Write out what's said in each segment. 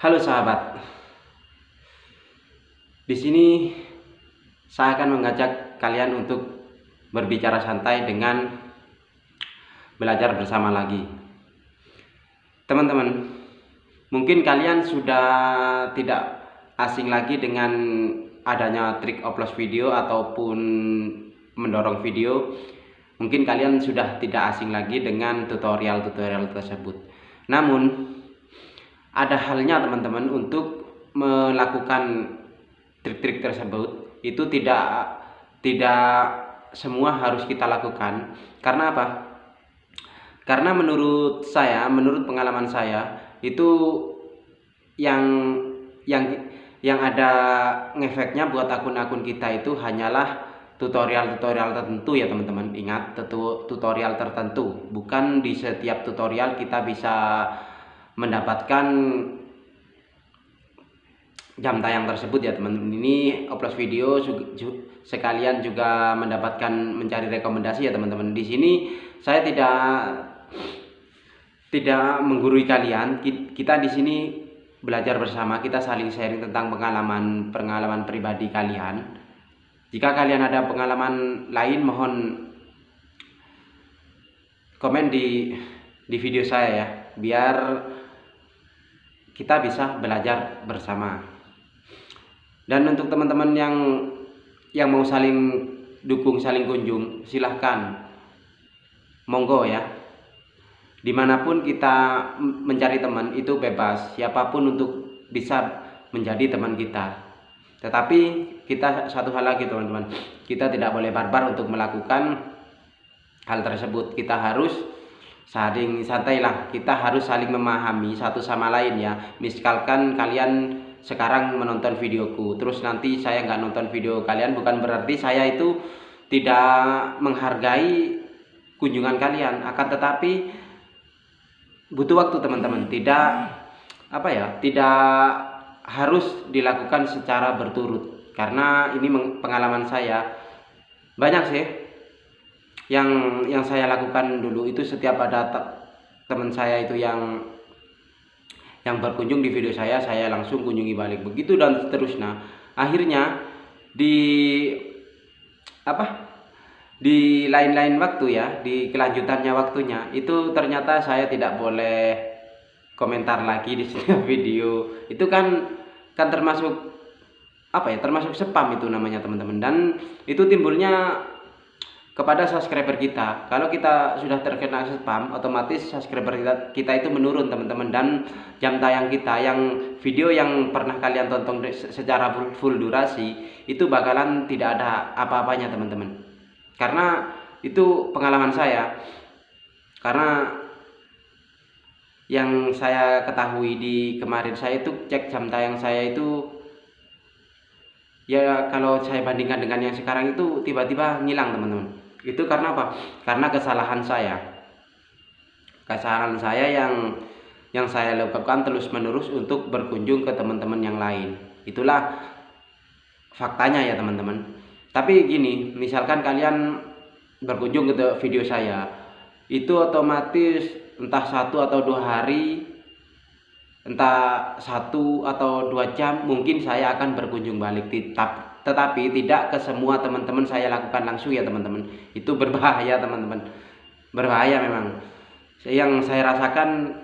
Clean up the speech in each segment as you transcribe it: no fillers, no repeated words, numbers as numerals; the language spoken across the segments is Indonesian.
Halo sahabat, di sini saya akan mengajak kalian untuk berbicara santai dengan belajar bersama lagi. Teman-teman, mungkin kalian sudah tidak asing lagi dengan adanya trik upload video ataupun mendorong video. Mungkin kalian sudah tidak asing lagi dengan tutorial-tutorial tersebut. Namun, ada halnya teman-teman untuk melakukan trik-trik tersebut itu tidak semua harus kita lakukan. Karena apa? Karena menurut pengalaman saya itu yang yang ada ngefeknya buat akun-akun kita itu hanyalah tutorial-tutorial tertentu ya teman-teman. Ingat, tutorial tertentu, bukan di setiap tutorial kita bisa mendapatkan jam tayang tersebut ya teman-teman. Ini upload video sekalian juga mendapatkan mencari rekomendasi ya teman-teman. Di sini saya tidak menggurui kalian. Kita di sini belajar bersama, kita saling sharing tentang pengalaman pribadi kalian. Jika kalian ada pengalaman lain, mohon komen di video saya ya, biar kita bisa belajar bersama. Dan untuk teman-teman yang mau saling dukung, saling kunjung, silahkan, monggo ya. Dimanapun kita mencari teman itu bebas, siapapun untuk bisa menjadi teman kita. Tetapi kita satu hal lagi teman-teman, kita tidak boleh barbar untuk melakukan hal tersebut. Kita harus saling santai lah, kita harus saling memahami satu sama lain ya. Misalkan kalian sekarang menonton videoku, terus nanti saya nggak nonton video kalian, bukan berarti saya itu tidak menghargai kunjungan kalian. Akan tetapi butuh waktu teman-teman, tidak harus dilakukan secara berturut. Karena ini pengalaman saya banyak sih yang saya lakukan dulu itu. Setiap ada teman saya itu yang berkunjung di video saya langsung kunjungi balik, begitu dan seterusnya. Akhirnya di lain-lain waktu ya, di kelanjutannya waktunya itu ternyata saya tidak boleh komentar lagi di setiap video. Itu kan termasuk termasuk spam itu namanya teman-teman. Dan itu timbulnya kepada subscriber kita. Kalau kita sudah terkena spam, otomatis subscriber kita itu menurun teman-teman. Dan jam tayang kita, yang video yang pernah kalian tonton secara full durasi, itu bakalan tidak ada apa-apanya teman-teman. Karena itu pengalaman saya. Karena yang saya ketahui di kemarin, saya itu cek jam tayang saya itu ya, kalau saya bandingkan dengan yang sekarang itu tiba-tiba ngilang teman-teman. Itu karena apa? Karena kesalahan saya yang saya lakukan terus-menerus untuk berkunjung ke teman-teman yang lain. Itulah faktanya ya teman-teman. Tapi gini, misalkan kalian berkunjung ke video saya, itu otomatis entah 1 atau 2 hari, entah 1 atau 2 jam, mungkin saya akan berkunjung balik. Tetapi tidak ke semua teman-teman saya lakukan langsung ya teman-teman. Itu berbahaya teman-teman, berbahaya memang. Yang saya rasakan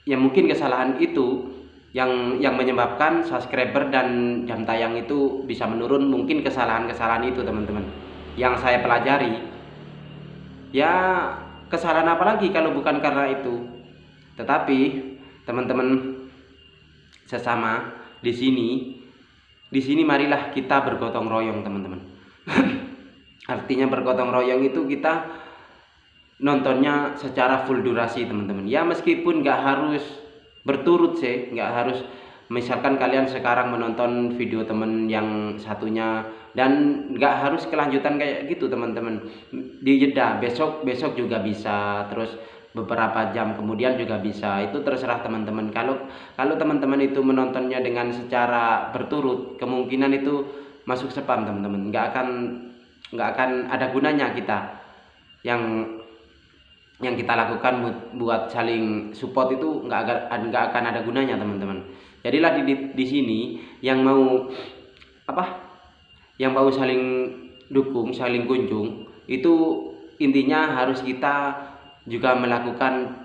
ya, mungkin kesalahan itu yang menyebabkan subscriber dan jam tayang itu bisa menurun. Mungkin kesalahan-kesalahan itu teman-teman yang saya pelajari. Ya, kesalahan apa lagi kalau bukan karena itu. Tetapi teman-teman sesama di sini marilah kita bergotong royong teman-teman. Artinya bergotong royong itu kita nontonnya secara full durasi teman-teman. Ya meskipun nggak harus berturut sih, nggak harus. Misalkan kalian sekarang menonton video temen yang satunya dan nggak harus kelanjutan kayak gitu teman-teman. Dijeda besok juga bisa, terus beberapa jam kemudian juga bisa. Itu terserah teman-teman. Kalau teman-teman itu menontonnya dengan secara berturut, kemungkinan itu masuk spam teman-teman. Nggak akan ada gunanya kita yang yang kita lakukan buat saling support itu nggak akan ada gunanya teman-teman. Jadilah di sini yang mau yang mau saling dukung, saling kunjung, itu intinya harus kita juga melakukan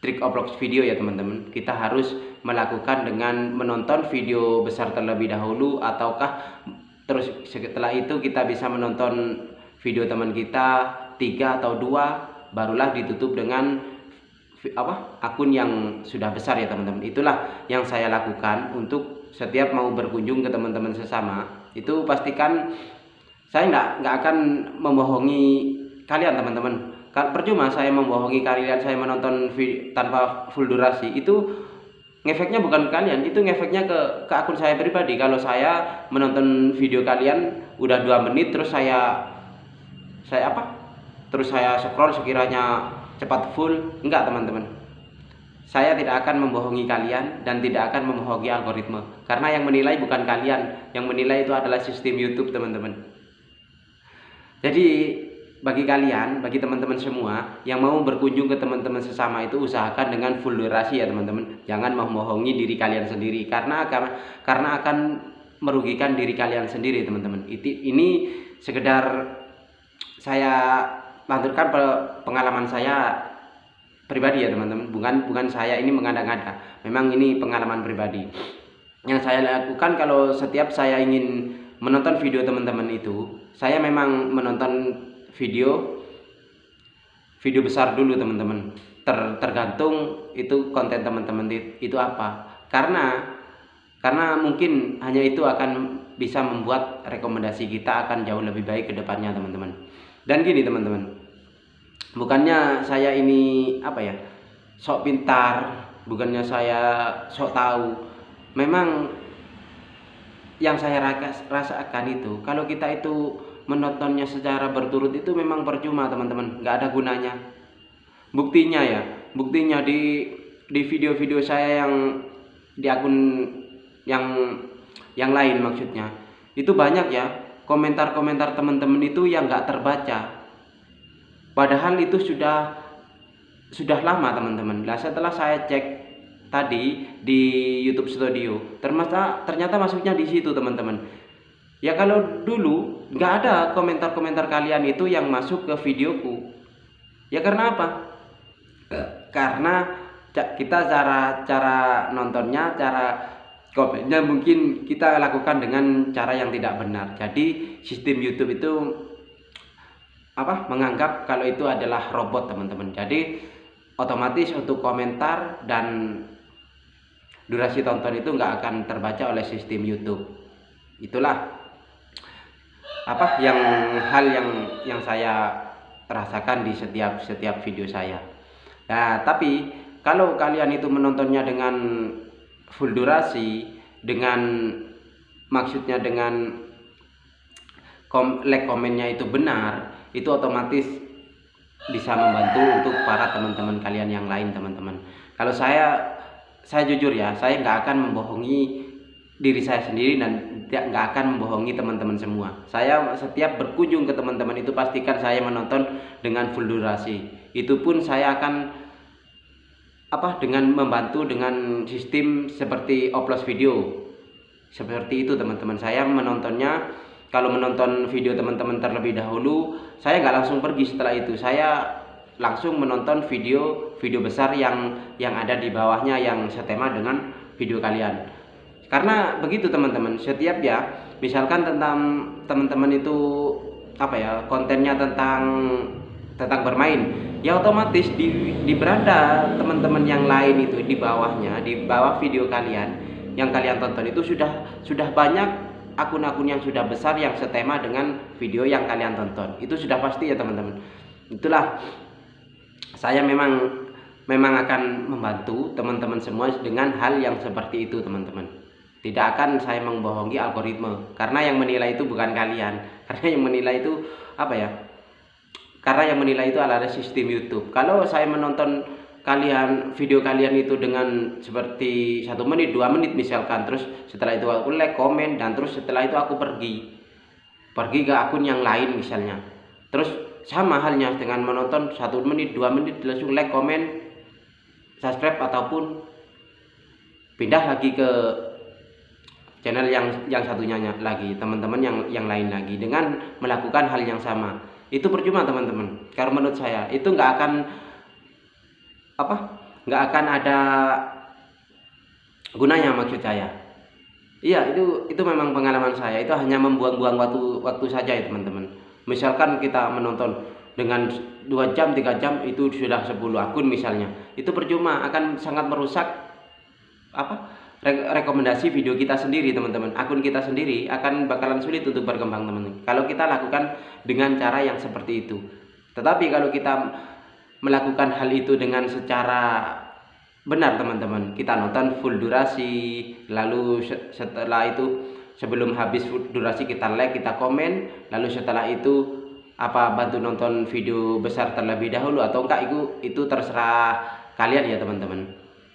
trik upload video ya teman-teman. Kita harus melakukan dengan menonton video besar terlebih dahulu, ataukah terus setelah itu kita bisa menonton video teman kita 3 atau 2, barulah ditutup dengan akun yang sudah besar ya teman-teman. Itulah yang saya lakukan untuk setiap mau berkunjung ke teman-teman sesama. Itu pastikan saya nggak akan membohongi kalian teman-teman. Percuma saya membohongi kalian, saya menonton video tanpa full durasi, itu ngefeknya bukan ke kalian, itu ngefeknya ke akun saya pribadi. Kalau saya menonton video kalian udah 2 menit terus saya scroll sekiranya cepat full, enggak teman-teman. Saya tidak akan membohongi kalian dan tidak akan membohongi algoritma, karena yang menilai bukan kalian, yang menilai itu adalah sistem YouTube teman-teman. Jadi bagi kalian, bagi teman-teman semua yang mau berkunjung ke teman-teman sesama, itu usahakan dengan full durasi ya teman-teman. Jangan membohongi diri kalian sendiri, karena akan merugikan diri kalian sendiri teman-teman. Ini sekedar saya lanturkan pengalaman saya pribadi ya teman-teman, bukan saya ini mengada-ngada, memang ini pengalaman pribadi yang saya lakukan. Kalau setiap saya ingin menonton video teman-teman itu, saya memang menonton video besar dulu teman-teman, tergantung itu konten teman-teman itu apa, karena mungkin hanya itu akan bisa membuat rekomendasi kita akan jauh lebih baik ke depannya teman-teman. Dan gini teman-teman, bukannya saya ini sok pintar, bukannya saya sok tahu. Memang yang saya rasakan itu, kalau kita itu menontonnya secara berturut itu memang percuma teman-teman, nggak ada gunanya. Buktinya di video-video saya yang di akun yang lain maksudnya, itu banyak ya komentar-komentar teman-teman itu yang nggak terbaca. Padahal itu sudah lama teman-teman. Nah, setelah saya cek tadi di YouTube Studio, ternyata masuknya di situ teman-teman. Ya kalau dulu nggak ada komentar-komentar kalian itu yang masuk ke videoku. Ya karena apa? Karena kita cara nontonnya, cara komennya mungkin kita lakukan dengan cara yang tidak benar. Jadi sistem YouTube itu menganggap kalau itu adalah robot teman-teman. Jadi otomatis untuk komentar dan durasi tonton itu nggak akan terbaca oleh sistem YouTube. Itulah hal yang saya rasakan di setiap video saya. Nah, tapi kalau kalian itu menontonnya dengan full durasi, dengan maksudnya dengan like komennya itu benar, itu otomatis bisa membantu untuk para teman-teman kalian yang lain teman-teman. Kalau saya jujur ya, saya nggak akan membohongi diri saya sendiri dan nggak akan membohongi teman-teman semua. Saya setiap berkunjung ke teman-teman itu pastikan saya menonton dengan full durasi. Itu pun saya akan dengan membantu dengan sistem seperti upload video. Seperti itu teman-teman. Saya menontonnya, kalau menonton video teman-teman terlebih dahulu, saya nggak langsung pergi setelah itu. Saya langsung menonton video besar yang ada di bawahnya yang setema dengan video kalian. Karena begitu teman-teman, setiap misalkan tentang teman-teman itu kontennya tentang bermain, ya otomatis di beranda teman-teman yang lain itu di bawahnya, di bawah video kalian yang kalian tonton itu sudah banyak akun-akun yang sudah besar yang setema dengan video yang kalian tonton. Itu sudah pasti ya teman-teman. Itulah saya memang akan membantu teman-teman semua dengan hal yang seperti itu teman-teman. Tidak akan saya membohongi algoritma, karena yang menilai itu bukan kalian, karena yang menilai itu karena yang menilai itu adalah sistem YouTube. Kalau saya menonton video kalian itu dengan seperti 1 menit 2 menit misalkan, terus setelah itu aku like, komen, dan terus setelah itu aku pergi ke akun yang lain misalnya, terus sama halnya dengan menonton 1 menit 2 menit langsung like, komen, subscribe, ataupun pindah lagi ke channel yang satunya lagi, teman-teman yang lain lagi, dengan melakukan hal yang sama. Itu percuma teman-teman. Kalau menurut saya itu nggak akan ada gunanya, maksud saya. Iya, itu memang pengalaman saya. Itu hanya membuang-buang waktu saja ya teman-teman. Misalkan kita menonton dengan 2 jam 3 jam itu sudah 10 akun misalnya, itu percuma, akan sangat merusak rekomendasi video kita sendiri teman-teman. Akun kita sendiri akan bakalan sulit untuk berkembang teman-teman kalau kita lakukan dengan cara yang seperti itu. Tetapi kalau kita melakukan hal itu dengan secara benar teman-teman, kita nonton full durasi, lalu setelah itu sebelum habis full durasi kita like, kita komen, lalu setelah itu bantu nonton video besar terlebih dahulu atau enggak, itu terserah kalian ya teman-teman.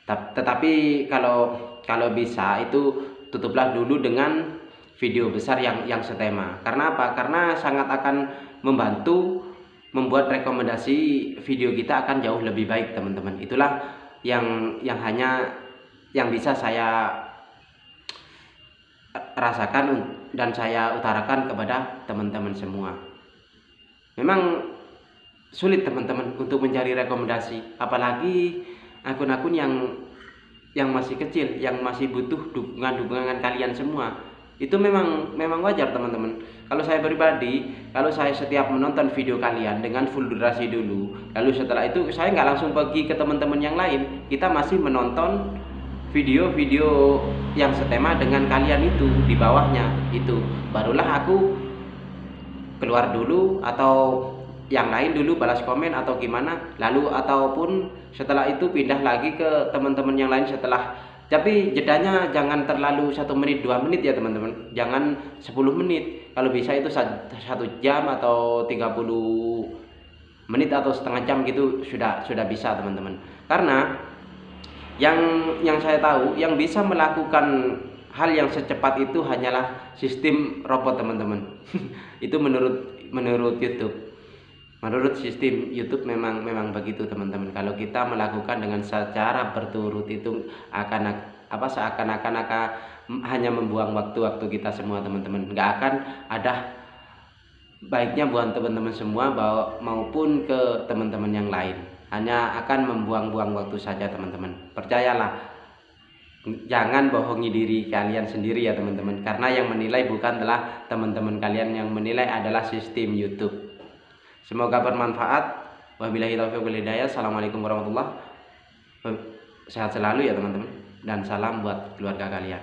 Tetapi kalau bisa itu tutuplah dulu dengan video besar yang setema. Karena apa? Karena sangat akan membantu membuat rekomendasi video kita akan jauh lebih baik teman-teman. Itulah yang bisa saya rasakan dan saya utarakan kepada teman-teman semua. Memang sulit teman-teman untuk mencari rekomendasi, apalagi akun-akun yang masih kecil, yang masih butuh dukungan kalian semua. Itu memang wajar teman-teman. Kalau saya pribadi, kalau saya setiap menonton video kalian dengan full durasi dulu, lalu setelah itu saya nggak langsung pergi ke teman-teman yang lain, kita masih menonton video-video yang setema dengan kalian itu di bawahnya, itu barulah aku keluar dulu atau yang lain dulu balas komen atau gimana, lalu ataupun setelah itu pindah lagi ke teman-teman yang lain setelah. Tapi jedanya jangan terlalu 1 menit 2 menit ya teman-teman, jangan 10 menit. Kalau bisa itu 1 jam atau 30 menit atau setengah jam gitu sudah bisa teman-teman. Karena yang saya tahu yang bisa melakukan hal yang secepat itu hanyalah sistem robot teman-teman. Itu menurut YouTube. Menurut sistem YouTube memang begitu teman-teman. Kalau kita melakukan dengan secara berturut itu seakan-akan hanya membuang waktu kita semua teman-teman. Nggak akan ada baiknya buat teman-teman semua maupun ke teman-teman yang lain. Hanya akan membuang-buang waktu saja teman-teman. Percayalah. Jangan bohongi diri kalian sendiri ya teman-teman. Karena yang menilai bukanlah teman-teman kalian, yang menilai adalah sistem YouTube. Semoga bermanfaat. Wabillahi taufiq wal hidayah. Assalamualaikum warahmatullahi wabarakatuh. Sehat selalu ya teman-teman, dan salam buat keluarga kalian.